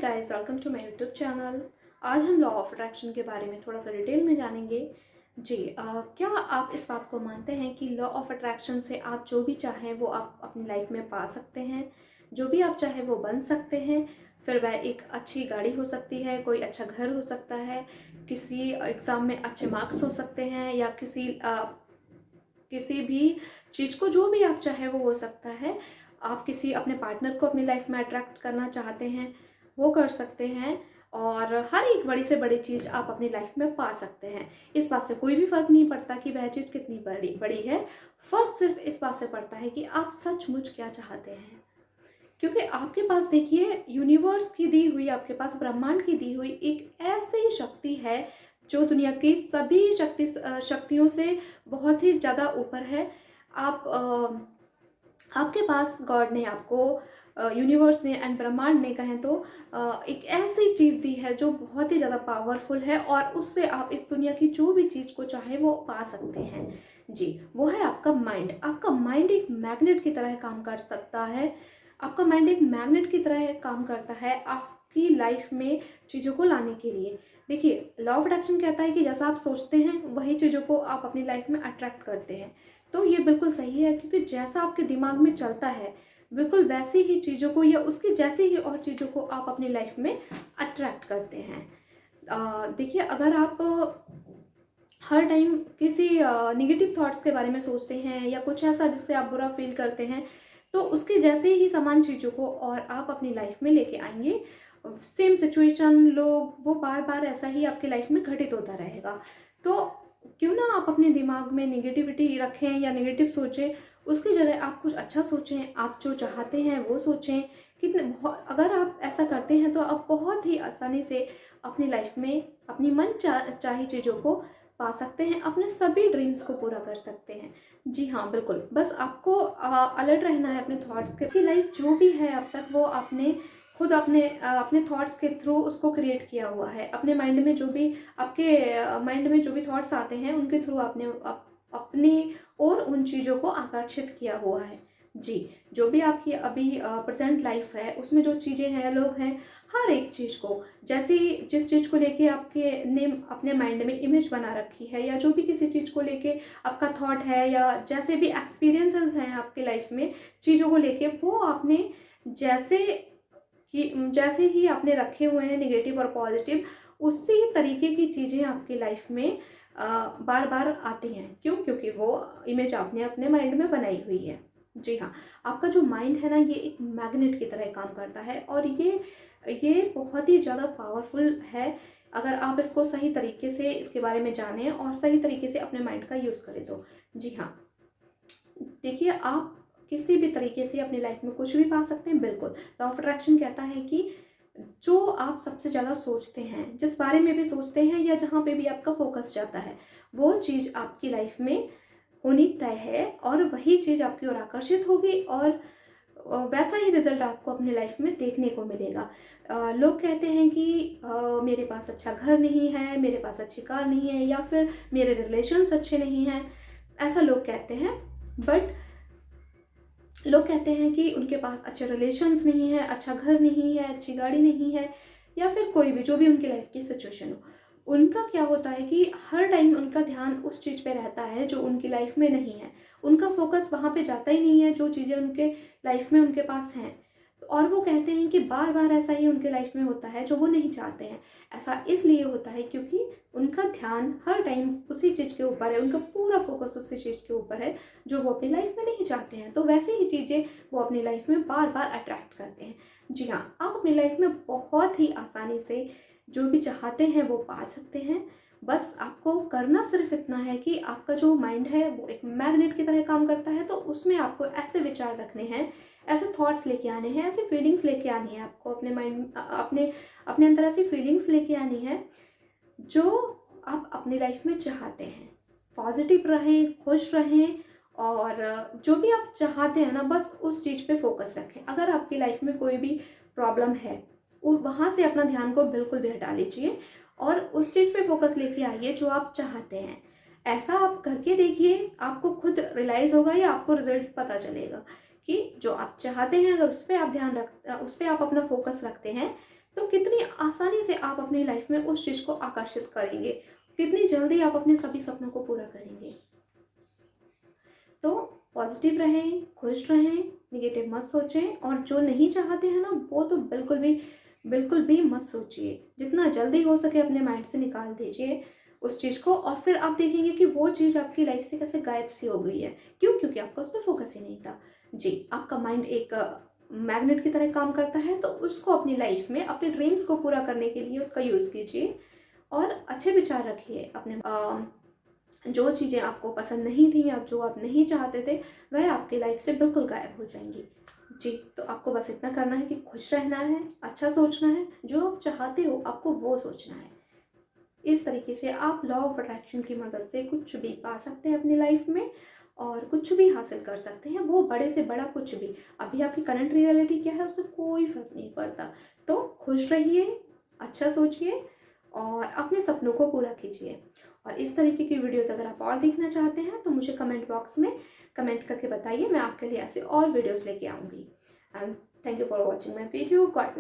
Guys, welcome to my YouTube channel. आज हम law of attraction के बारे में थोड़ा सा डिटेल में जानेंगे। जी क्या आप इस बात को मानते हैं कि लॉ ऑफ अट्रैक्शन से आप जो भी चाहें वो आप अपनी लाइफ में पा सकते हैं, जो भी आप चाहें वो बन सकते हैं? फिर वह एक अच्छी गाड़ी हो सकती है, कोई अच्छा घर हो सकता है, किसी एग्ज़ाम में अच्छे मार्क्स हो सकते हैं, या किसी भी चीज़ को जो भी आप चाहें वो हो सकता है। आप किसी अपने पार्टनर को अपनी लाइफ में अट्रैक्ट करना चाहते हैं, वो कर सकते हैं। और हर एक बड़ी से बड़ी चीज़ आप अपनी लाइफ में पा सकते हैं। इस बात से कोई भी फ़र्क नहीं पड़ता कि वह चीज़ कितनी बड़ी बड़ी है। फ़र्क सिर्फ इस बात से पड़ता है कि आप सचमुच क्या चाहते हैं। क्योंकि आपके पास देखिए, यूनिवर्स की दी हुई, आपके पास ब्रह्मांड की दी हुई एक ऐसी शक्ति है जो दुनिया की सभी शक्तियों से बहुत ही ज़्यादा ऊपर है। आप आपके पास गॉड ने आपको, यूनिवर्स ने एंड ब्रह्मांड ने कहें तो एक ऐसी चीज़ दी है जो बहुत ही ज़्यादा पावरफुल है, और उससे आप इस दुनिया की जो भी चीज़ को चाहे वो पा सकते हैं। जी, वो है आपका माइंड। आपका माइंड एक मैग्नेट की तरह काम कर सकता है। आपका माइंड एक मैग्नेट की तरह काम करता है आपकी लाइफ में चीज़ों को लाने के लिए। देखिए, लॉ ऑफ अट्रैक्शन कहता है कि जैसा आप सोचते हैं वही चीज़ों को आप अपनी लाइफ में अट्रैक्ट करते हैं। तो ये बिल्कुल सही है, क्योंकि जैसा आपके दिमाग में चलता है बिल्कुल वैसी ही चीज़ों को या उसकी जैसी ही और चीज़ों को आप अपनी लाइफ में अट्रैक्ट करते हैं। देखिए, अगर आप हर टाइम किसी निगेटिव थॉट्स के बारे में सोचते हैं या कुछ ऐसा जिससे आप बुरा फील करते हैं, तो उसके जैसे ही समान चीज़ों को और आप अपनी लाइफ में लेके आएंगे। सेम सिचुएशन, लोग, वो बार बार ऐसा ही आपकी लाइफ में घटित होता रहेगा। तो क्यों ना आप अपने दिमाग में नेगेटिविटी रखें या नेगेटिव सोचें, उसकी जगह आप कुछ अच्छा सोचें, आप जो चाहते हैं वो सोचें। अगर आप ऐसा करते हैं तो आप बहुत ही आसानी से अपनी लाइफ में अपनी चाही चीज़ों को पा सकते हैं, अपने सभी ड्रीम्स को पूरा कर सकते हैं। जी हाँ, बिल्कुल। बस आपको अलर्ट रहना है अपने थॉट्स के। लाइफ जो भी है अब तक, वो आपने खुद अपने थॉट्स के थ्रू उसको क्रिएट किया हुआ है। अपने माइंड में जो भी आपके माइंड में जो भी थॉट्स आते हैं उनके थ्रू आपने अपनी और उन चीज़ों को आकर्षित किया हुआ है। जी, जो भी आपकी अभी प्रेजेंट लाइफ है उसमें जो चीज़ें हैं, लोग हैं, हर एक चीज़ को, जैसे जिस चीज़ को लेके आपके ने अपने माइंड में इमेज बना रखी है, या जो भी किसी चीज़ को लेके आपका थॉट है, या जैसे भी एक्सपीरियंसेस हैं आपके लाइफ में चीज़ों को लेके, वो आपने जैसे जैसे ही आपने रखे हुए हैं नेगेटिव और पॉजिटिव, उसी तरीके की चीज़ें आपकी लाइफ में बार बार आती हैं। क्यों? क्योंकि वो इमेज आपने अपने माइंड में बनाई हुई है। जी हाँ, आपका जो माइंड है ना, ये एक मैग्नेट की तरह काम करता है, और ये बहुत ही ज़्यादा पावरफुल है। अगर आप इसको सही तरीके से इसके बारे में जानें और सही तरीके से अपने माइंड का यूज़ करें तो। जी हाँ, देखिए, आप किसी भी तरीके से अपनी लाइफ में कुछ भी पा सकते हैं। बिल्कुल, लॉ ऑफ अट्रैक्शन कहता है कि जो आप सबसे ज़्यादा सोचते हैं, जिस बारे में भी सोचते हैं, या जहाँ पे भी आपका फोकस जाता है, वो चीज़ आपकी लाइफ में होनी तय है, और वही चीज़ आपकी ओर आकर्षित होगी, और वैसा ही रिजल्ट आपको अपनी लाइफ में देखने को मिलेगा। लोग कहते हैं कि मेरे पास अच्छा घर नहीं है, मेरे पास अच्छी कार नहीं है, या फिर मेरे रिलेशन्स अच्छे नहीं हैं। ऐसा लोग कहते हैं। बट लोग कहते हैं कि उनके पास अच्छे रिलेशन्स नहीं है, अच्छा घर नहीं है, अच्छी गाड़ी नहीं है, या फिर कोई भी जो भी उनकी लाइफ की सिचुएशन हो। उनका क्या होता है कि हर टाइम उनका ध्यान उस चीज़ पे रहता है जो उनकी लाइफ में नहीं है। उनका फोकस वहाँ पे जाता ही नहीं है जो चीज़ें उनके लाइफ में उनके पास हैं। और वो कहते हैं कि बार बार ऐसा ही उनके लाइफ में होता है जो वो नहीं चाहते हैं। ऐसा इसलिए होता है क्योंकि उनका ध्यान हर टाइम उसी चीज़ के ऊपर है, उनका पूरा फोकस उसी चीज़ के ऊपर है जो वो अपनी लाइफ में नहीं चाहते हैं। तो वैसे ही चीज़ें वो अपनी लाइफ में बार बार अट्रैक्ट करते हैं। जी हाँ, आप अपनी लाइफ में बहुत ही आसानी से जो भी चाहते हैं वो पा सकते हैं। बस आपको करना सिर्फ इतना है कि आपका जो माइंड है वो एक मैग्नेट की तरह काम करता है, तो उसमें आपको ऐसे विचार रखने हैं, ऐसे थॉट्स लेके आने हैं, ऐसी फीलिंग्स लेके आनी है आपको अपने माइंड, अपने अपने अंदर ऐसी फीलिंग्स लेके आनी है जो आप अपनी लाइफ में चाहते हैं। पॉजिटिव रहें, खुश रहें, और जो भी आप चाहते हैं ना, बस उस चीज़ पे फोकस रखें। अगर आपकी लाइफ में कोई भी प्रॉब्लम है, वहाँ से अपना ध्यान को बिल्कुल भी हटा लीजिए, और उस चीज़ पे फोकस लेके आइए जो आप चाहते हैं। ऐसा आप करके देखिए, आपको खुद रियलाइज़ होगा या आपको रिजल्ट पता चलेगा कि जो आप चाहते हैं, अगर उस पर आप अपना फोकस रखते हैं, तो कितनी आसानी से आप अपनी लाइफ में उस चीज़ को आकर्षित करेंगे, कितनी जल्दी आप अपने सभी सपनों को पूरा करेंगे। तो पॉजिटिव रहें, खुश रहें, निगेटिव मत सोचें, और जो नहीं चाहते हैं ना वो तो बिल्कुल भी मत सोचिए। जितना जल्दी हो सके अपने माइंड से निकाल दीजिए उस चीज़ को, और फिर आप देखेंगे कि वो चीज़ आपकी लाइफ से कैसे गायब सी हो गई है। क्यों? क्योंकि आपका उस पर फोकस ही नहीं था। जी, आपका माइंड एक मैग्नेट की तरह काम करता है, तो उसको अपनी लाइफ में अपने ड्रीम्स को पूरा करने के लिए उसका यूज़ कीजिए, और अच्छे विचार रखिए। अपने जो चीज़ें आपको पसंद नहीं थी या जो आप नहीं चाहते थे वह आपकी लाइफ से बिल्कुल गायब हो जाएंगी। जी, तो आपको बस इतना करना है कि खुश रहना है, अच्छा सोचना है, जो आप चाहते हो आपको वो सोचना है। इस तरीके से आप लॉ ऑफ अट्रैक्शन की मदद से कुछ भी पा सकते हैं अपनी लाइफ में, और कुछ भी हासिल कर सकते हैं, वो बड़े से बड़ा कुछ भी। अभी आपकी करंट रियलिटी क्या है उससे कोई फर्क नहीं पड़ता। तो खुश रहिए, अच्छा सोचिए, और अपने सपनों को पूरा कीजिए। और इस तरीके की वीडियोस अगर आप और देखना चाहते हैं तो मुझे कमेंट बॉक्स में कमेंट करके बताइए, मैं आपके लिए ऐसे और वीडियोस लेके आऊँगी। And thank you for watching my video. God